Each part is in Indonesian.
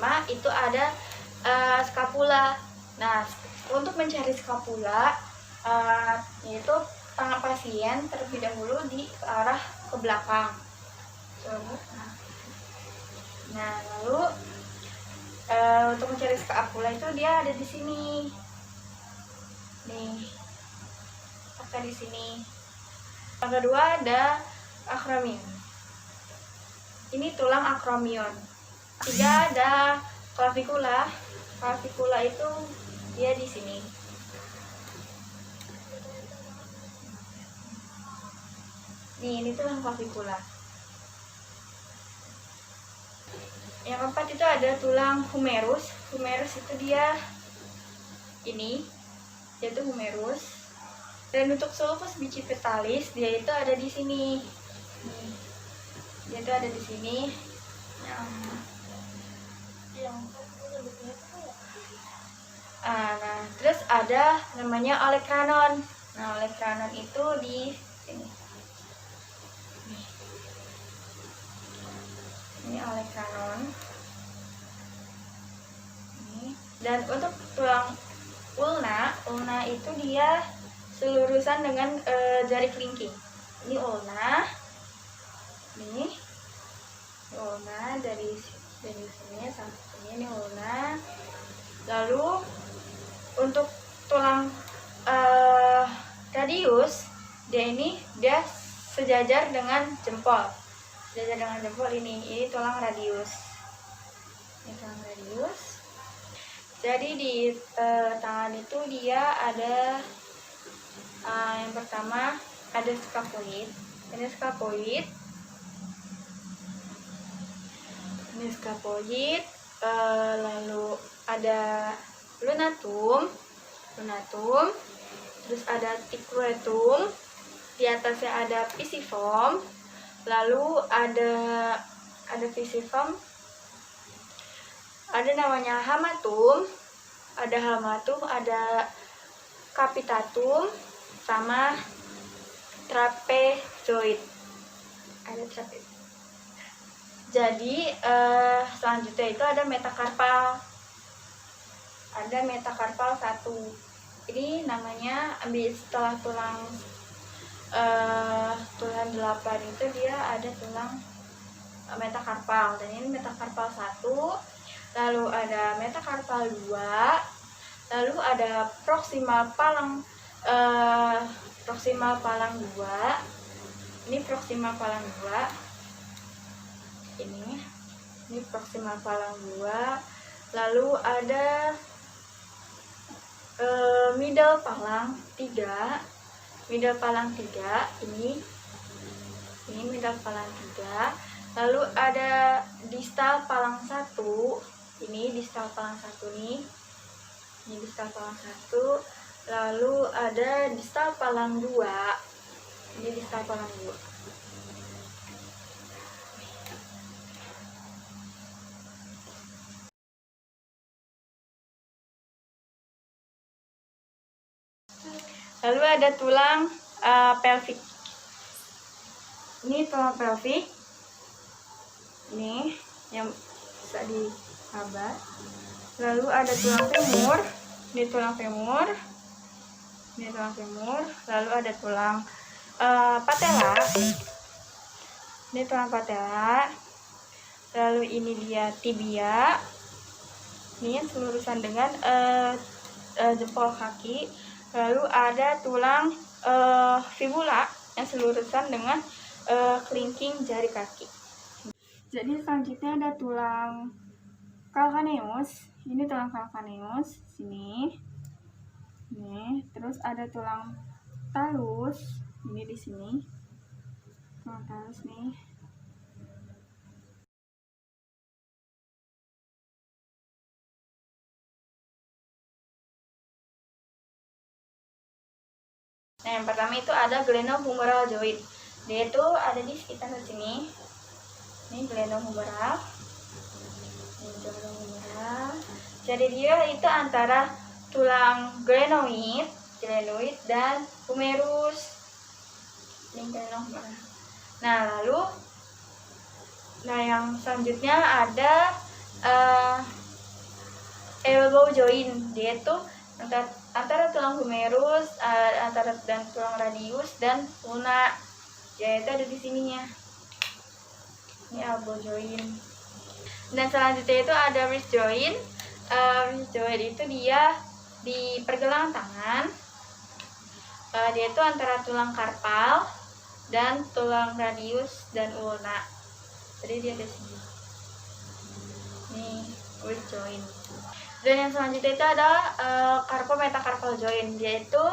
pertama itu ada scapula. Nah, untuk mencari scapula, yaitu tangan pasien terlebih dahulu di arah ke belakang. Nah, lalu untuk mencari scapula itu dia ada di sini. Nih, ada di sini. Yang kedua ada acromion. Ini tulang acromion. Tiga ada clavicula. Clavicula itu dia di sini. Nih, ini tulang clavicula. Yang keempat itu ada tulang humerus. Humerus itu dia ini, yaitu humerus. Dan untuk sulcus bicipitalis dia itu ada di sini. Nih, dia itu ada di sini. Nah, terus ada namanya olecranon. Nah, olecranon itu di sini. Ini olecranon. Dan untuk tulang ulna itu dia selurusan dengan jari kelingking. Ini ulna. Nih, ulna dari sini sampai sini, ini ulna. Lalu untuk tulang radius, dia sejajar dengan jempol. Sejajar dengan jempol ini tulang radius. Ini tulang radius. Jadi di tangan itu dia ada yang pertama ada scapuloid. Ini scapuloid. Ini scapuloid. Lalu ada lunatum, terus ada ticulatum, di atasnya ada pisiform, lalu ada pisiform, ada namanya hamatum, ada capitatum, sama trapezoid. Ada trapezoid. Jadi selanjutnya itu ada metakarpal. Ada metakarpal 1. Ini namanya setelah tulang 8 itu dia ada tulang metakarpal. Dan ini metakarpal 1. Lalu ada metakarpal 2. Lalu ada proksimal palang 2. Ini proksimal palang 2. Ini proksimal palang 2. Lalu ada middle palang 3. Middle palang 3 ini middle palang 3. Lalu ada distal palang 1. Ini distal palang 1 nih. Ini distal palang 1. Lalu ada distal palang 2. Ini distal palang 2. Lalu ada tulang pelvik. Ini tulang pelvik. Ini yang bisa dihabat. Lalu ada tulang femur. Ini tulang femur. Ini tulang femur. Lalu ada tulang patella. Ini tulang patella. Lalu ini dia tibia. Ini yang selurusan dengan jempol kaki. Lalu ada tulang fibula yang selurusan dengan kelingking jari kaki. Jadi selanjutnya ada tulang calcaneus. Ini tulang calcaneus sini. Nih, terus ada tulang talus. Ini di sini. Tulang talus nih. Nah, yang pertama itu ada glenohumeral joint. Dia itu ada di sekitar sini. Ini glenohumeral. Ini glenohumeral. Jadi dia itu antara tulang glenoid dan humerus. Ini glenohumeral. Nah, yang selanjutnya ada uh, elbow joint, dia itu antara tulang humerus, antara dan tulang radius dan ulna. Dia itu ada di sininya. Ini elbow joint. Dan selanjutnya itu ada wrist joint. Wrist joint itu dia di pergelangan tangan. Dia itu antara tulang karpal dan tulang radius dan ulna. Jadi dia di sini. Nih, wrist joint. Dan yang selanjutnya itu ada carpometacarpal joint. Dia itu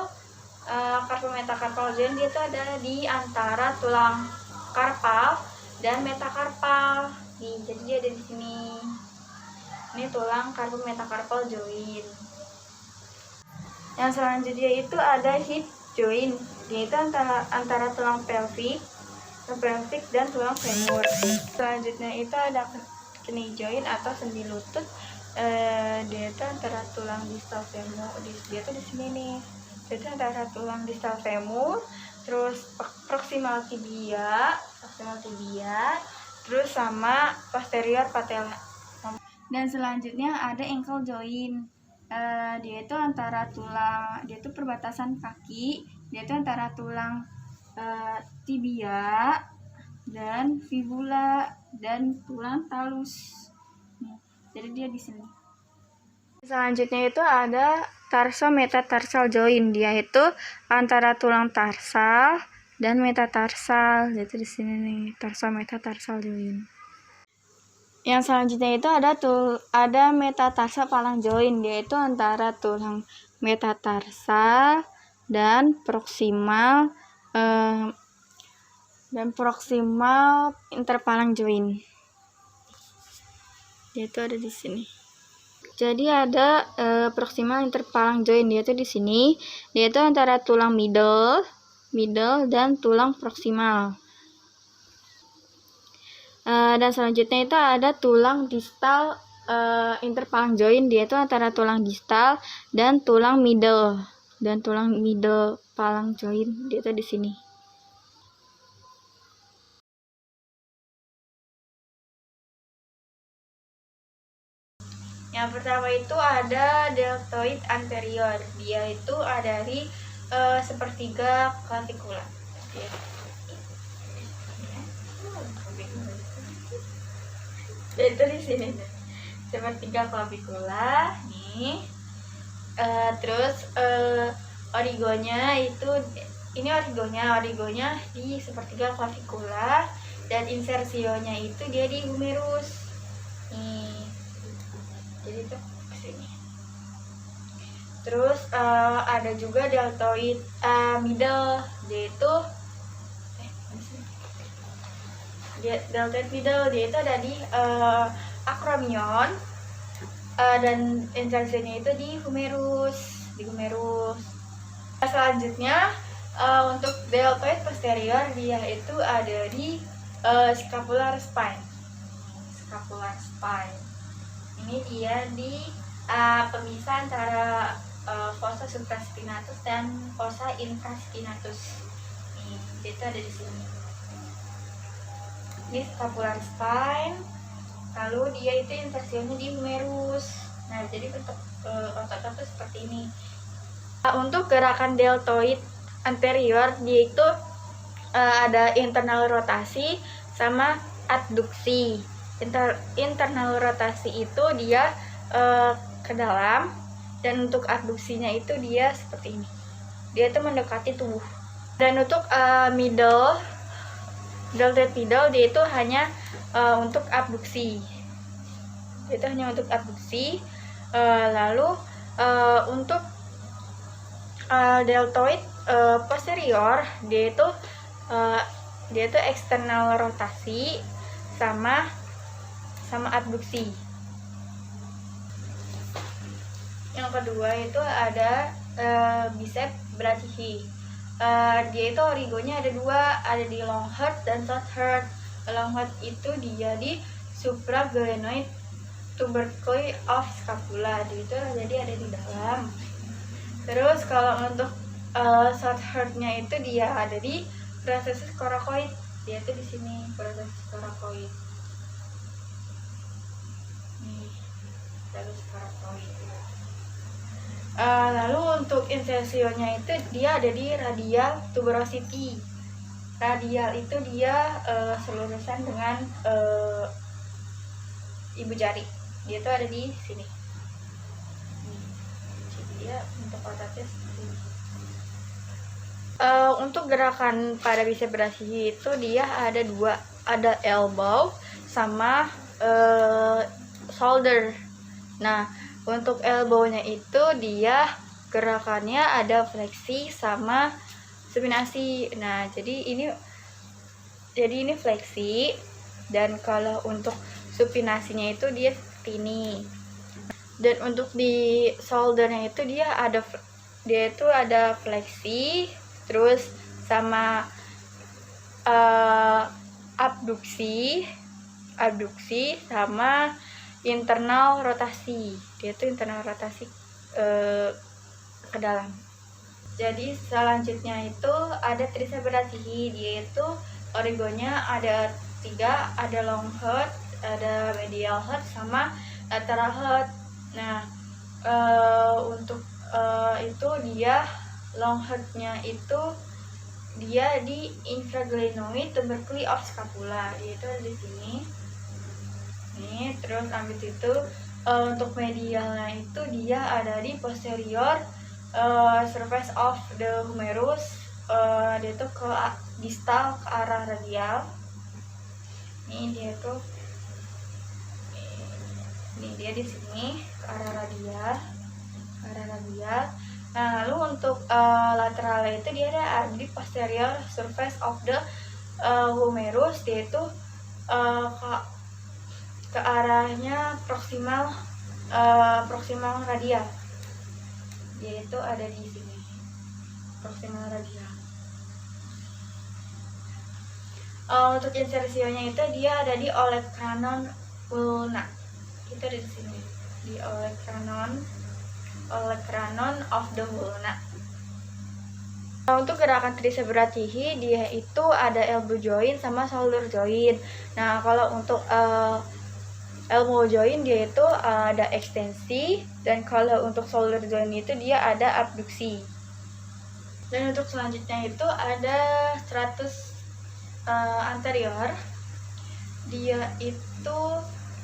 carpometacarpal joint dia itu ada di antara tulang karpal dan metakarpal. Nih, jadi dia ada di sini. Ini tulang carpometacarpal joint. Yang selanjutnya itu ada hip joint. Dia itu antara tulang pelvic dan tulang femur. Selanjutnya itu ada knee joint atau sendi lutut. Dia itu antara tulang distal femur. Dia tuh di sini nih. Dia itu antara tulang distal femur, terus proximal tibia, terus sama posterior patella. Dan selanjutnya ada ankle joint. Dia itu antara tulang, dia itu perbatasan kaki. Dia itu antara tulang tibia dan fibula dan tulang talus. Jadi dia di sini. Selanjutnya itu ada tarso-metatarsal joint. Dia itu antara tulang tarsal dan metatarsal. Jadi di sini nih, tarso-metatarsal joint. Yang selanjutnya itu ada metatarsal palang joint. Dia itu antara tulang metatarsal dan proksimal interpalang joint. Dia itu ada di sini. Jadi ada proximal interpalang joint, dia itu di sini. Dia itu antara tulang middle dan tulang proximal. Dan selanjutnya itu ada tulang distal interpalang joint. Dia itu antara tulang distal dan tulang middle palang joint. Dia itu di sini. Yang pertama itu ada deltoid anterior. Dia itu ada di sepertiga clavicula. Dia itu di sini, sepertiga clavicula. Nih. Terus origonya itu, ini origonya di sepertiga clavicula, dan insersionya itu dia di humerus. Nih. Jadi itu kesini. Terus ada juga deltoid middle. Dia itu deltoid middle, dia itu ada di acromion, dan insersinya itu di humerus. Selanjutnya untuk deltoid posterior, dia itu ada di scapular spine. Ini dia di pemisah antara fossa supraspinatus dan fossa infraspinatus. Nih, itu ada di sini. Ini scapular spine. Lalu dia itu insersinya di humerus. Nah, jadi bentuk otot itu seperti ini. Untuk gerakan deltoid anterior, dia itu ada internal rotasi sama adduksi. Internal rotasi itu dia ke dalam, dan untuk adduksinya itu dia seperti ini. Dia itu mendekati tubuh. Dan untuk deltoid middle, dia itu hanya untuk abduksi. Lalu untuk deltoid posterior, dia itu eksternal rotasi sama abduksi. Yang kedua itu ada bicep brachii. Dia itu origonya ada dua, ada di long heart dan short heart. Long heart itu dia di supraglenoid tubercle of scapula. Dia itu jadi ada di dalam. Terus kalau untuk short heart-nya itu dia ada di processus coracoid. Dia itu di sini, processus coracoid. Nih. talus paraploid. Lalu untuk insersionya itu dia ada di radial tuberosity. Radial itu dia selurusan dengan ibu jari. Dia tuh ada di sini. Jadi dia untuk ototnya seperti ini. Untuk gerakan pada bisebrasi itu dia ada dua, ada elbow sama shoulder. Nah, untuk elbow-nya itu dia gerakannya ada fleksi sama supinasi. Nah, jadi ini fleksi, dan kalau untuk supinasinya itu dia seperti ini. Dan untuk di shoulder-nya itu dia itu ada fleksi, terus sama abduksi sama internal rotasi. Dia tuh internal rotasi ke dalam. Jadi selanjutnya itu ada tricebrasihi. Dia itu origonya ada 3, ada long head, ada medial head sama lateral head. Nah, untuk itu dia long head-nya itu dia di infraglenoid tuberculi of scapula. Dia itu ada di sini. Nih, terus habis itu untuk medialnya itu dia ada di posterior surface of the humerus. Dia itu ke distal ke arah radial. Ini dia tuh, ini dia di sini ke arah radial, Nah, lalu untuk lateral itu dia ada di posterior surface of the humerus. Dia itu ke arahnya proximal radial. Dia itu ada di sini, proximal radial. Untuk insersionya itu dia ada di olecranon ulna. Itu ada di sini, di olecranon of the ulna. Untuk gerakan tricebratihi dia itu ada elbow joint sama shoulder joint. Nah, kalau untuk elbow joint dia itu ada ekstensi, dan kalau untuk shoulder joint itu dia ada abduksi. Dan untuk selanjutnya itu ada stratus anterior. Dia itu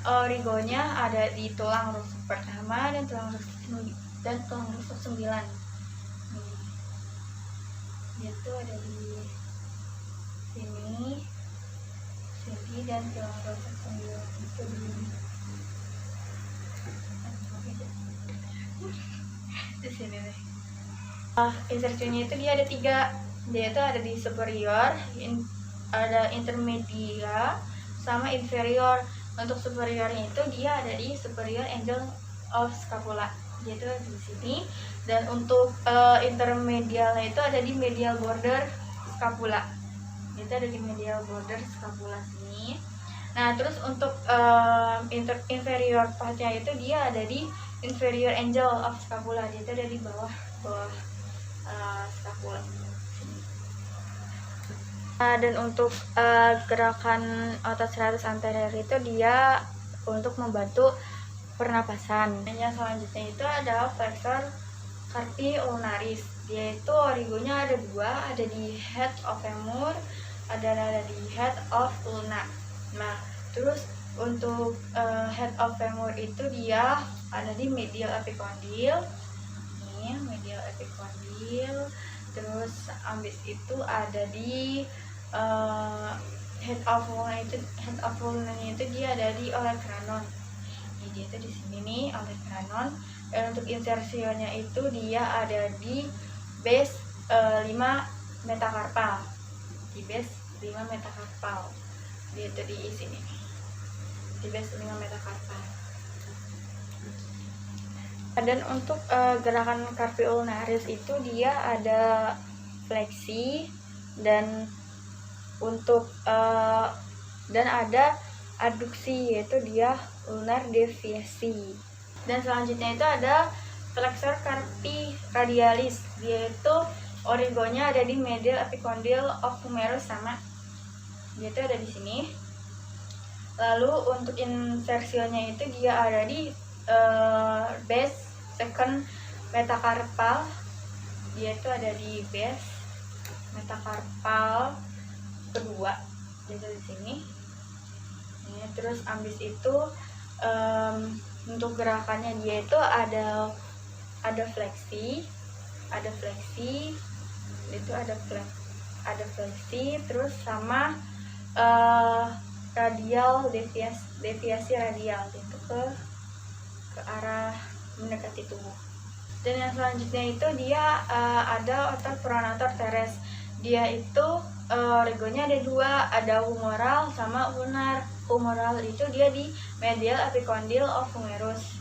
origonya ada di tulang rusuk pertama dan tulang rusuk 9. Dia tuh ada di sini dan tulang rusuk 9 itu di sini nih. Insertionnya itu dia ada 3. Dia itu ada di superior, ada intermedia sama inferior. Untuk superiornya itu dia ada di superior angle of scapula. Dia itu di sini. Dan untuk intermedialnya itu ada di medial border scapula. Dia itu ada di medial border scapula sini. Nah, terus untuk inferior partnya itu dia ada di inferior angle of scapula. Dia itu ada di bawah scapula. Dan untuk gerakan otot serratus anterior itu dia untuk membantu pernapasan. Yang selanjutnya itu ada flexor carpi ulnaris. Dia itu origonya ada 2, ada di head of femur, ada di head of ulna. Nah, terus untuk head of femur itu dia ada di medial epicondyle. Ini medial epicondyle. Terus ambis itu ada di head of ulna itu dia ada di olecranon. Jadi dia itu di sini nih, olecranon. Dan untuk insersionya itu dia ada di base 5 metacarpal. Di base 5 metacarpal. Dia itu di sini. Di base 5 metacarpal. Dan untuk gerakan carpi ulnaris itu dia ada fleksi, dan untuk dan ada adduksi, yaitu dia ulnar deviasi. Dan selanjutnya itu ada flexor carpi radialis. Dia itu origonya ada di medial epicondyle of humerus sama. Dia itu ada di sini. Lalu untuk insersionya itu dia ada di base second metacarpal, dia itu ada di base metacarpal kedua, jadi di sini. Ya, terus abis itu untuk gerakannya dia itu ada fleksi, itu ada fleksi, terus sama radial, deviasi radial gitu ke arah mendekati tubuh. Dan yang selanjutnya itu dia ada otot pronator teres. Dia itu regonya ada dua, ada humeral sama ulnar. Humeral itu dia di medial epicondyle of humerus.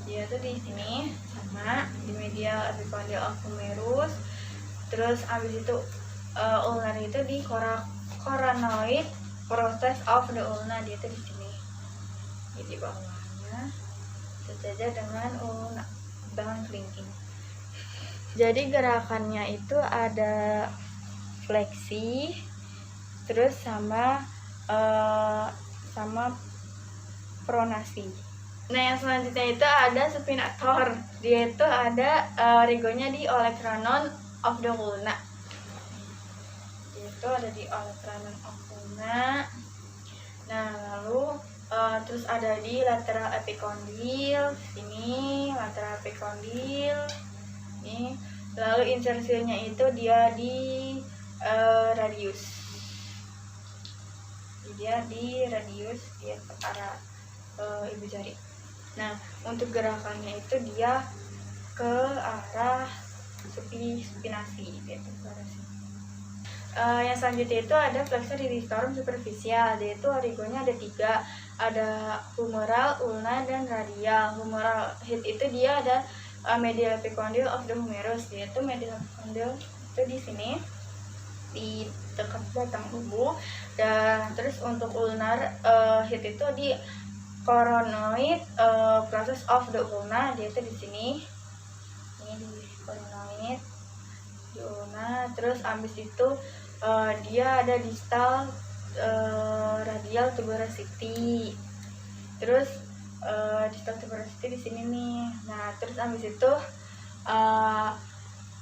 Dia tuh di sini sama di medial epicondyle of humerus. Terus abis itu ulnar itu di coronoid process of the ulna, dia tuh di sini. Jadi bawahnya sejajar dengan ulna, dengan kelingking. Jadi gerakannya itu ada fleksi, terus sama pronasi. Nah yang selanjutnya itu ada supinator. Dia itu ada regonya di olecranon of the ulna. Dia itu ada di olecranon of ulna. Nah lalu terus ada di lateral epicondyle, sini lateral epicondyle. Ini lalu insersinya itu dia di radius. Dia di radius, dia ke arah ibu jari. Nah untuk gerakannya itu dia ke arah supinasi gitu, ke arah sini. Yang selanjutnya itu ada flexor digitorum superficial. Dia itu origonya ada 3, ada humeral, ulna, dan radial. Humeral head itu dia ada medial epicondyle of the humerus. Dia itu medial epicondyle itu di sini, di dekat batang tubuh. Dan terus untuk ulnar head itu di coronoid process of the ulna. Dia itu di sini, ini di coronoid di ulna. Terus abis itu dia ada distal radial tuberosity. Terus distal tuberosity di sini nih. Nah terus abis itu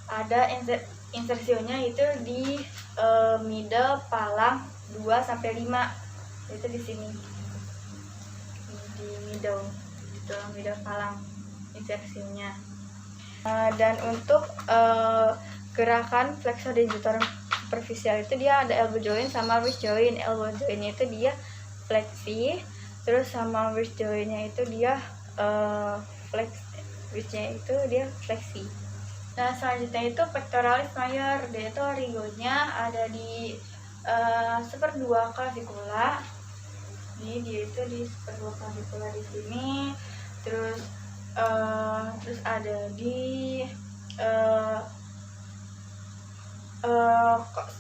ada insersionya itu di middle palang 2-5, itu di sini, di middle, di tulang middle palang insersinya. Dan untuk gerakan flexor digitorum superficial itu dia ada elbow joint sama wrist joint. Elbow jointnya itu dia fleksi, terus sama wrist jointnya itu dia wristnya itu dia fleksi. Nah selanjutnya itu pectoralis major. Dia itu origonya ada di 1/2 clavicula. Ini dia itu di 1/2 clavicula di sini. Terus ada di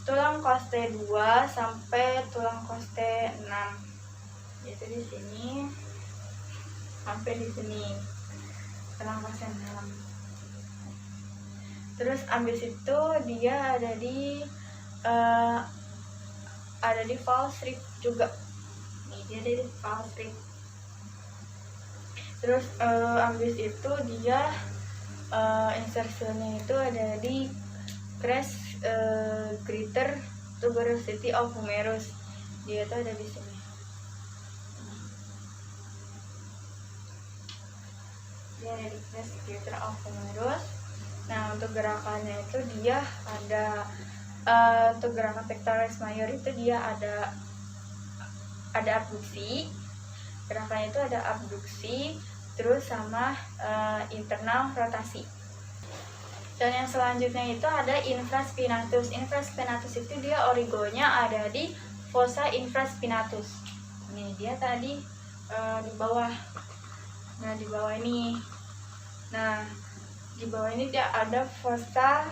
tulang koste 2 sampai tulang koste 6. Itu di sini sampai di sini tulang koste 6. Terus abis itu dia ada di false rib juga. Nih dia ada di false rib. Terus abis itu dia insertionnya itu ada di crest greater tuberosity of humerus. Dia itu ada di sini. Dia ada di crest greater of humerus. Nah untuk gerakannya itu dia ada untuk gerakan pectoralis major itu dia ada abduksi. Gerakannya itu ada abduksi, terus sama internal rotasi. Dan yang selanjutnya itu ada infraspinatus. Infraspinatus itu dia origonya ada di fossa infraspinatus. Ini dia tadi di bawah. Nah di bawah ini. Nah di bawah ini dia ada fossa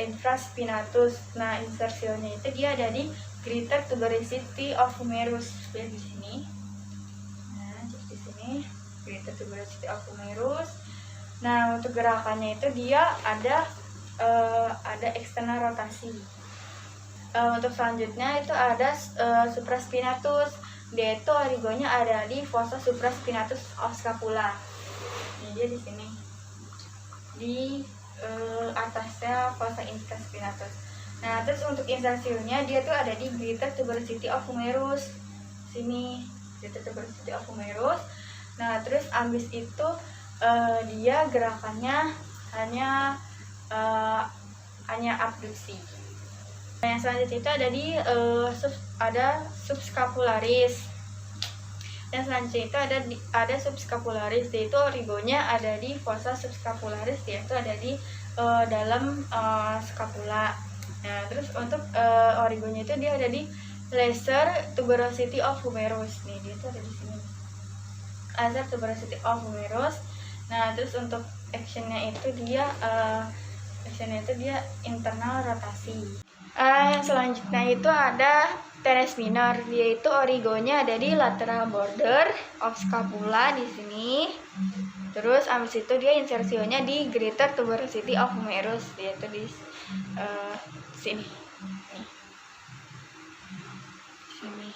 infraspinatus. Nah insertionnya itu dia ada di greater tuberosity of humerus. Dia di sini. Nah di sini greater tuberosity of humerus. Nah untuk gerakannya itu dia ada external rotasi. Untuk selanjutnya itu ada supraspinatus. Dia itu origonya ada di fossa supraspinatus of scapula. Ini dia di sini di atasnya fossa intestinatus. Nah, terus untuk insersinya dia tuh ada di greater tuberosity of humerus. Sini, greater tuberosity of humerus. Nah, terus abis itu dia gerakannya hanya abduksi. Nah, yang selanjutnya itu ada di subscapularis. Yang selanjutnya itu ada subscapularis, yaitu origonya ada di fossa subscapularis, yaitu ada di dalam scapula. Nah, terus untuk origonya itu dia ada di lesser tuberosity of humerus. Nih, dia itu ada di sini. Lesser tuberosity of humerus. Nah, terus untuk actionnya itu dia internal rotasi. Yang selanjutnya itu ada teres minor, yaitu origonya ada di lateral border of scapula di sini. Terus abis itu dia insersionya di greater tuberosity of humerus, yaitu di sini. Sini.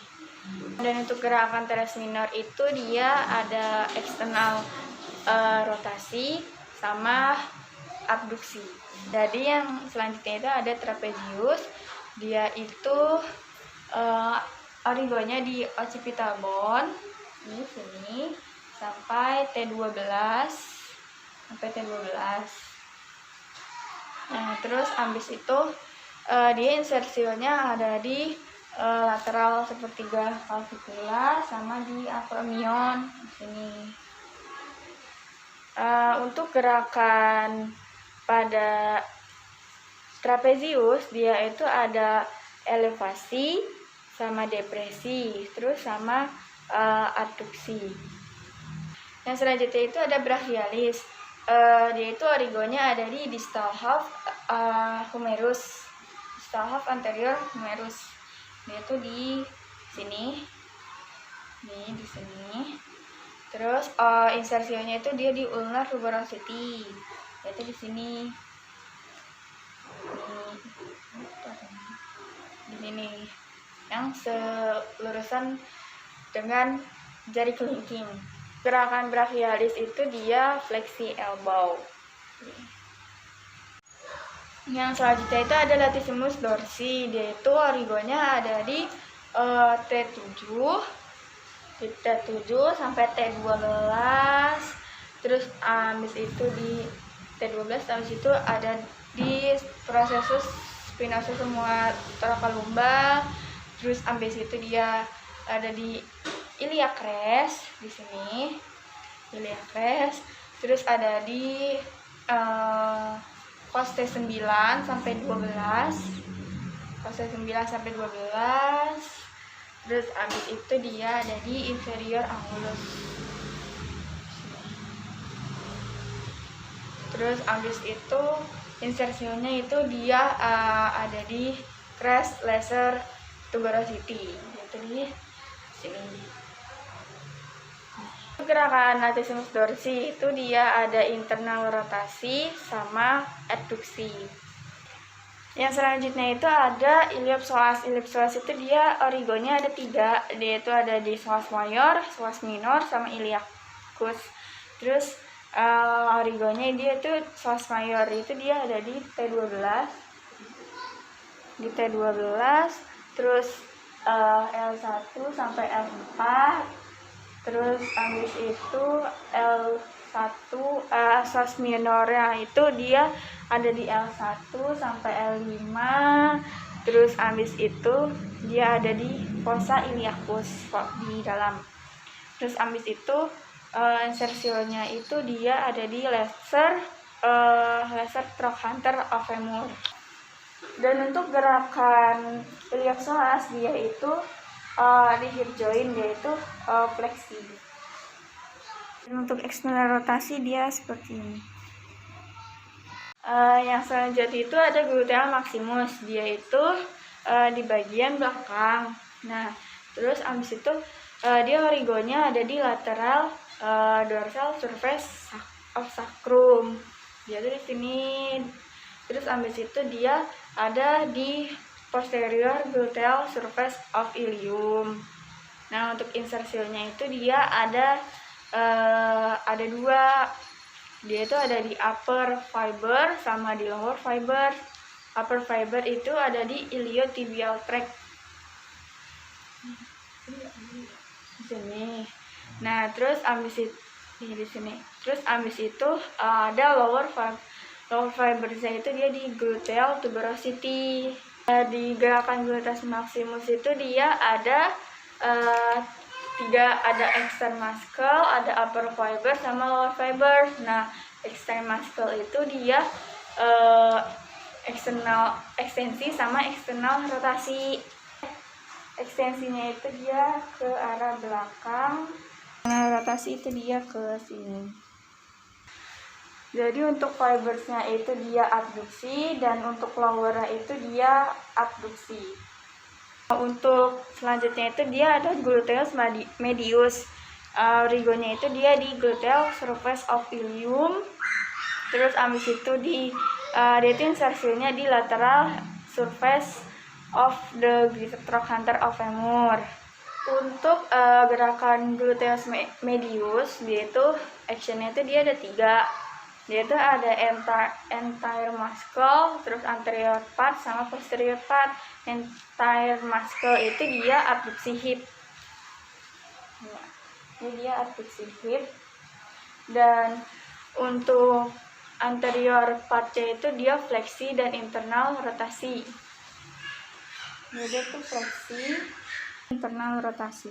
Dan untuk gerakan teres minor itu dia ada eksternal rotasi sama abduksi. Jadi yang selanjutnya itu ada trapezius, dia itu origonya di occipital bone di sini sampai T12 Nah, terus abis itu dia insersinya ada di lateral sepertiga clavicula sama di acromion di sini. Untuk gerakan pada trapezius dia itu ada elevasi sama depresi, terus sama adduksi. Yang selanjutnya itu ada brachialis. Dia itu origonya ada di distal half humerus, distal half anterior humerus. Dia itu di sini, nih di sini. Terus insersinya itu dia di ulnar tuberosity, yaitu di sini. Di sini yang selurusan dengan jari kelingking. Gerakan brachialis itu dia fleksi elbow. Yang selanjutnya itu ada latissimus dorsi, dia itu origonya ada di T7 sampai T12. Terus abis itu di T12 abis itu ada di processus spinosus semua thoracolumbar. Terus abis itu dia ada di iliac crest di sini, iliac crest. Terus ada di cos T9 sampai 12, cos T9 sampai 12. Terus abis itu dia ada di inferior angulus. Terus abis itu insersinya itu dia ada di crest lesser tuberosity, yaitu di sini. Gerakan latissimus dorsi itu dia ada internal rotasi sama adduksi. Yang selanjutnya itu ada iliopsoas. Iliopsoas itu dia origonya ada 3, dia itu ada di psoas mayor, psoas minor, sama iliacus. Terus origonya dia itu psoas mayor itu dia ada di T12, terus L1 sampai L4. Terus habis itu L1 psoas minornya itu dia ada di L1 sampai L5. Terus habis itu dia ada di fossa iliacus di dalam. Terus habis itu insersionya itu dia ada di lesser trochanter of femur. Dan untuk gerakan iliopsoas dia itu di hip joint dia itu fleksi. Dan untuk eksternal rotasi dia seperti ini. Yang selanjutnya itu ada gluteal maximus, dia itu di bagian belakang. Nah, terus abis itu dia origonya ada di lateral dorsal surface of sacrum, dia tuh di sini. Terus abis itu dia ada di posterior gluteal surface of ilium. Nah, untuk insersinya itu dia ada 2, dia itu ada di upper fiber sama di lower fiber. Upper fiber itu ada di iliotibial tract di sini. Nah, terus ambis itu di sini. Terus ambis itu ada lower fibernya itu dia di gluteal tuberosity. Di gerakan gluteus maximus itu dia ada ada extern muscle, ada upper fiber sama lower fiber. Nah, extern muscle itu dia ekstensi sama eksternal rotasi. Ekstensinya itu dia ke arah belakang, rotasi itu dia ke sini. Jadi untuk fibersnya itu dia abduksi dan untuk lowernya itu dia abduksi. Untuk selanjutnya itu dia ada gluteus medius. Origonya itu dia di gluteal surface of ilium. Terus ambis itu dia itu insersinya di lateral surface of the greater trochanter of femur. Untuk gerakan gluteus medius, dia itu actionnya itu dia ada 3. Dia itu ada entire muscle, terus anterior part sama posterior part. Entire muscle itu dia abduksi hip. Ini dia abduksi hip. Dan untuk anterior partnya itu dia fleksi dan internal rotasi. Jadi itu fleksi, internal rotasi.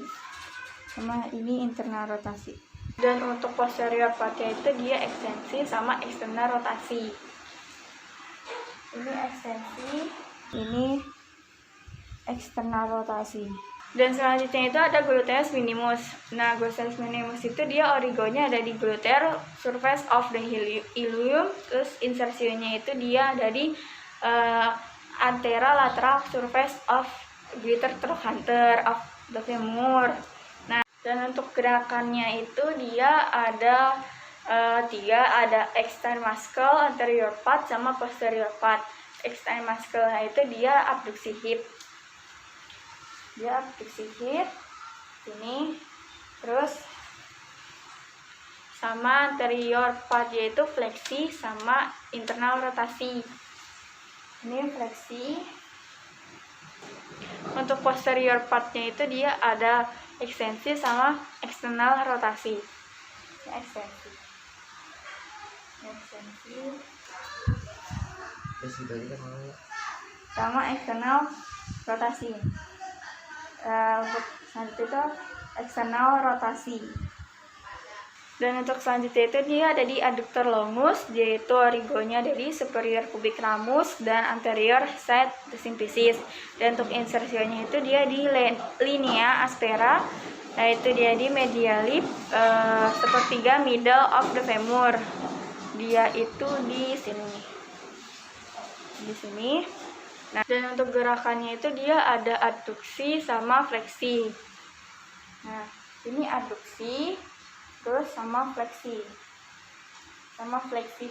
Sama ini internal rotasi. Dan untuk posterior partnya itu dia ekstensi sama eksternal rotasi. Ini ekstensi, ini eksternal rotasi. Dan selanjutnya itu ada gluteus minimus. Nah, gluteus minimus itu dia origonya ada di gluteal surface of the ilium. Terus insersinya itu dia ada di anterolateral surface of greater trochanter of the femur. Dan untuk gerakannya itu dia ada 3, ada extern muscle, anterior part, sama posterior part. Extern muscle itu dia abduksi hip. Dia abduksi hip, ini, terus sama anterior part yaitu fleksi sama internal rotasi. Ini fleksi. Untuk posterior partnya itu dia ada ekstensi sama eksternal rotasi. Ekstensi. Sama eksternal rotasi. Untuk selanjutnya itu eksternal rotasi. Dan untuk selanjutnya itu dia ada di adductor longus, yaitu origonya dari superior pubic ramus dan anterior side symphysis. Dan untuk insersinya itu dia di linea aspera, yaitu dia di medial lip sepertiga middle of the femur. Dia itu di sini. Di sini. Nah, dan untuk gerakannya itu dia ada adduksi sama fleksi. Nah, ini adduksi terus sama fleksi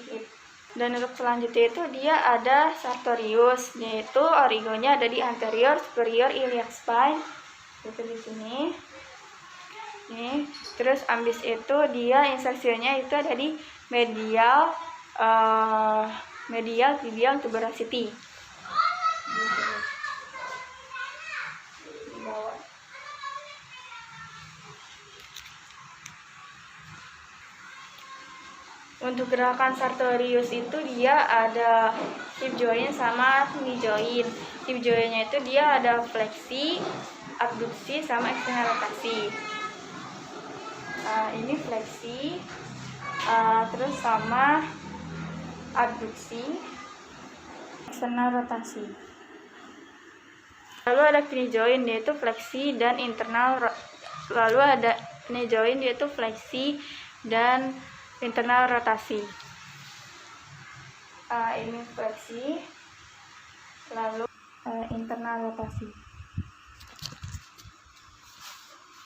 hip. Dan untuk selanjutnya itu dia ada sartorius, yaitu origonya ada di anterior superior iliac spine, itu di sini. Nih, terus ambis itu dia insersinya itu ada di medial tibial tuberosity. Untuk gerakan sartorius itu dia ada hip joint sama knee joint. Hip jointnya itu dia ada fleksi, abduksi sama eksternal rotasi. Ini fleksi, terus sama abduksi, eksternal rotasi. Lalu ada knee joint, yaitu fleksi dan internal. Lalu ada knee joint, yaitu fleksi dan internal rotasi. Ini fleksi, lalu internal rotasi.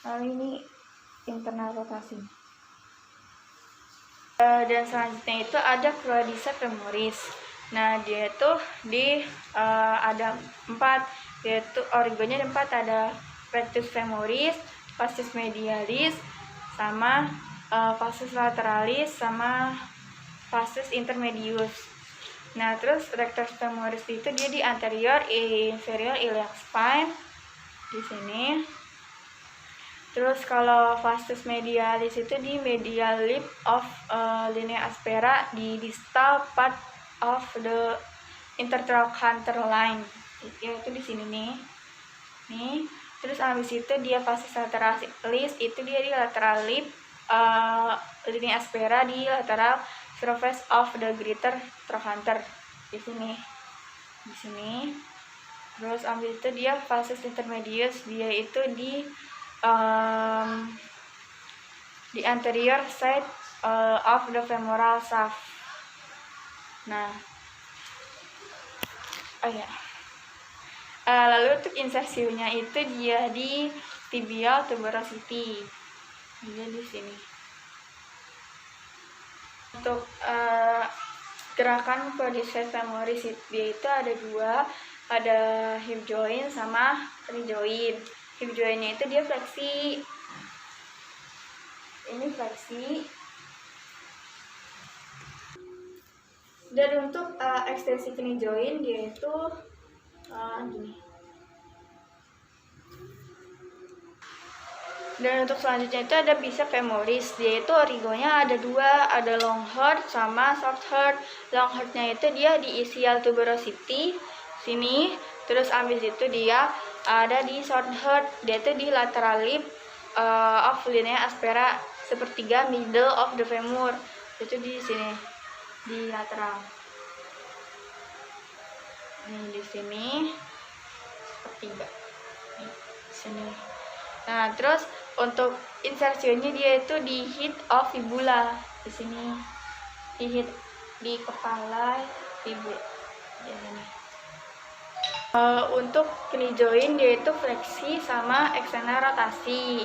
Lalu ini internal rotasi. Dan selanjutnya itu ada quadriceps femoris. Nah, dia itu ada 4, yaitu origonya ada 4, ada rectus femoris, vastus medialis, sama vastus lateralis, sama vastus intermedius. Nah, terus rectus femoris itu dia di anterior inferior iliac spine di sini. Terus kalau vastus medialis itu di medial lip of linea aspera di distal part of the intertrochanter line. Itu di sini nih. Terus habis itu dia vastus lateralis itu dia di lateral lip linea aspera di lateral surface of the greater trochanter di sini. Terus habis itu dia vastus intermedius, dia itu di anterior side of the femoral shaft. Nah, lalu untuk insersinya itu dia di tibial tuberosity, dia di sini. Untuk gerakan quadriceps femoris dia itu ada dua, ada hip joint sama knee joint. Hip jointnya itu dia fleksi, ini fleksi. Dan untuk ekstensi knee joint dia itu gini. Dan untuk selanjutnya itu ada bicep femoris, dia itu origonya ada dua, ada long heart sama short heart. Long heartnya itu dia di ischial tuberosity sini, terus abis itu dia ada di short heart, dia itu di lateral lip of linea aspera sepertiga middle of the femur, itu di sini di lateral. Di sini sepertiga di sini. Nah, terus untuk insersinya dia itu di head of fibula di sini, di head di kepala fibula di sini. Untuk knee joint dia itu fleksi sama eksternal rotasi.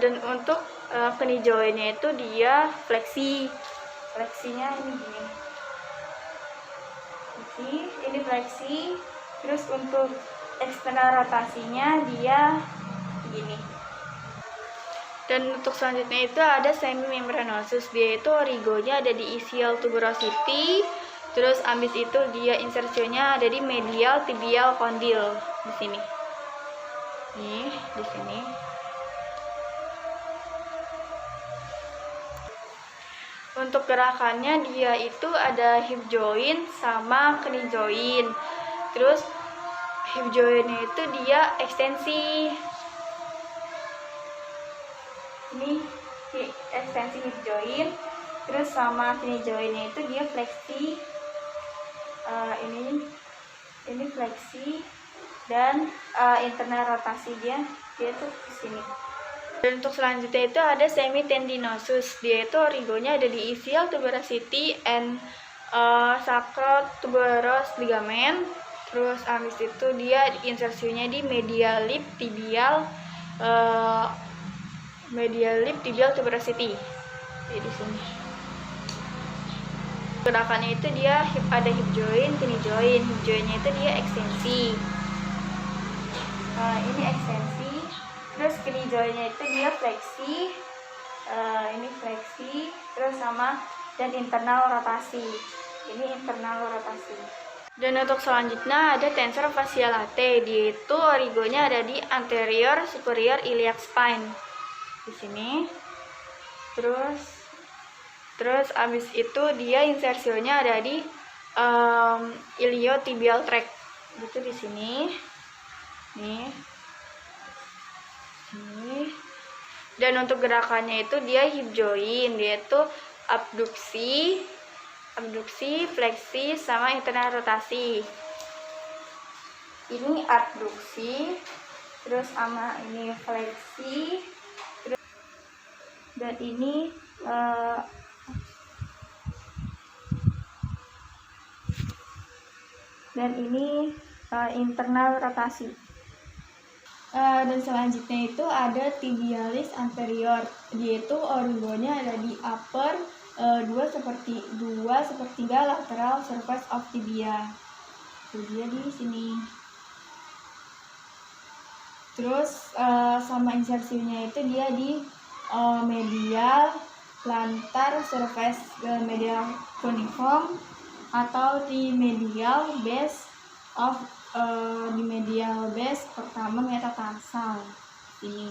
Dan untuk knee jointnya itu dia fleksinya ini gini. Ini fleksi. Terus untuk eksternal rotasinya dia begini. Dan untuk selanjutnya itu ada semimembranosus, dia itu origonya ada di ischial tuberosity. Terus abis itu dia insersinya ada di medial tibial condyle di sini. Nih, di sini. Untuk gerakannya dia itu ada hip joint sama knee joint. Terus hip jointnya itu dia ekstensi. Ini ekstensi hip joint. Terus sama knee jointnya itu dia fleksi. Ini fleksi dan internal rotasi dia tuh di sini. Dan untuk selanjutnya itu ada semitendinosus, dia itu origonya ada di ischial tuberosity and sacrotuberous ligament. Terus habis itu dia insersinya di medial lip tibial tuberosity di sini. Gerakannya itu dia ada hip joint, knee joint. Hip jointnya itu dia ekstensi. Ini ekstensi. Terus knee jointnya itu dia fleksi. Ini fleksi. Terus sama dan internal rotasi. Ini internal rotasi. Dan untuk selanjutnya ada tensor fasciae latae. Dia itu origonya ada di anterior superior iliac spine di sini. Terus abis itu dia insersinya ada di iliotibial tract, gitu di sini. Nih. Dan untuk gerakannya itu dia hip joint, dia itu abduksi, fleksi sama internal rotasi. Ini abduksi, terus sama ini fleksi, terus dan ini internal rotasi. Dan selanjutnya itu ada tibialis anterior, dia itu origonya ada di upper 2/3 lateral surface of tibia, itu dia di sini. Terus sama insersinya itu dia di medial, plantar surface medial cuneiform, atau di medial base pertama metatarsal ini.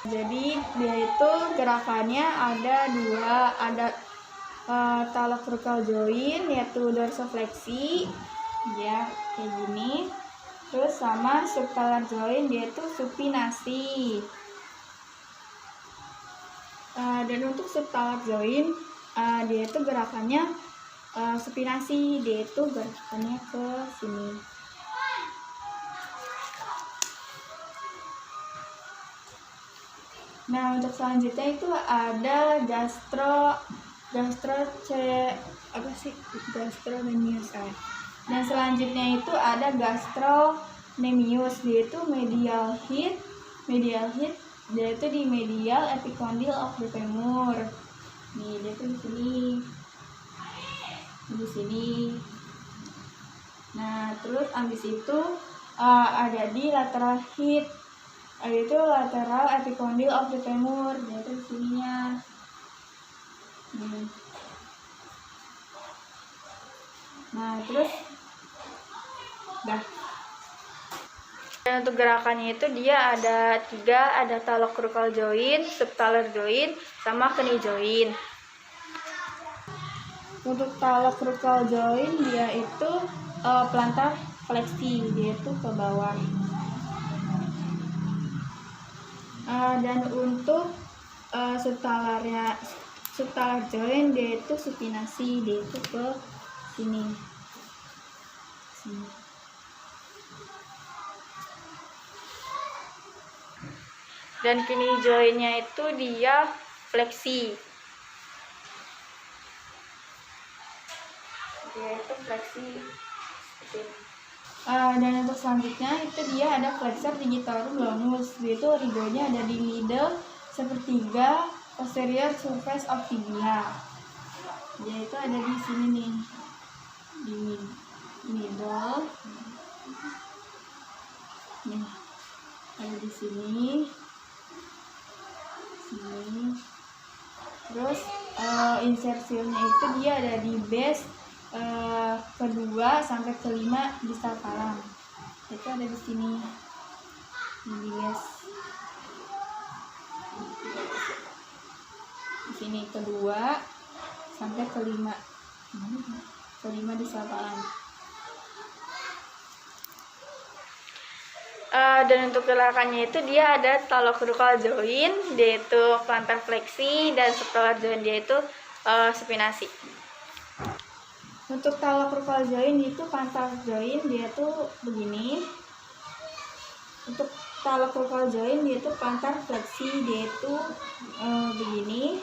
Jadi dia itu gerakannya ada dua, ada talocrucal joint yaitu dorsofleksi, ya kayak gini. Terus sama subtalar joint yaitu supinasi. Dan untuk subtalar joint dia itu gerakannya supinasi, dia itu gerakannya ke sini. Nah, untuk selanjutnya itu ada gastrocnemius. Dan selanjutnya itu ada gastrocnemius, yaitu medial hip, dia itu di medial epicondyle of the femur. Nih, dia itu di sini. Nah, terus abis itu ada di lateral hip, itu lateral epicondyle of the femur, dia itu di sininya. Nah, terus dan untuk gerakannya itu dia ada 3, ada talocrucal joint, subtalar joint, sama knee joint. Untuk talocrucal joint dia itu plantar fleksi, dia itu ke bawah. Dan untuk subtalar joint dia itu supinasi, dia itu ke sini. Dan knee jointnya itu dia fleksi, dia itu fleksi seperti ini. Dan untuk selanjutnya itu dia ada flexor digitorum longus, yaitu origonya ada di middle sepertiga posterior surface of tibia, yaitu ada di sini nih, di middle nih, ada di sini. Terus insersinya itu dia ada di base kedua sampai kelima distal palang, itu ada di sini, di base di sini kedua sampai kelima distal palang. Dan untuk gerakannya itu dia ada talocrucal joint, dia itu plantar fleksi, dan subtalar joint dia itu supinasi. Untuk talocrucal joint itu plantar joint dia tuh begini. Untuk talocrucal joint dia itu plantar fleksi, dia itu begini.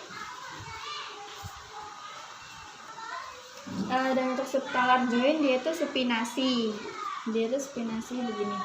Dan untuk subtalar joint dia itu supinasi, begini.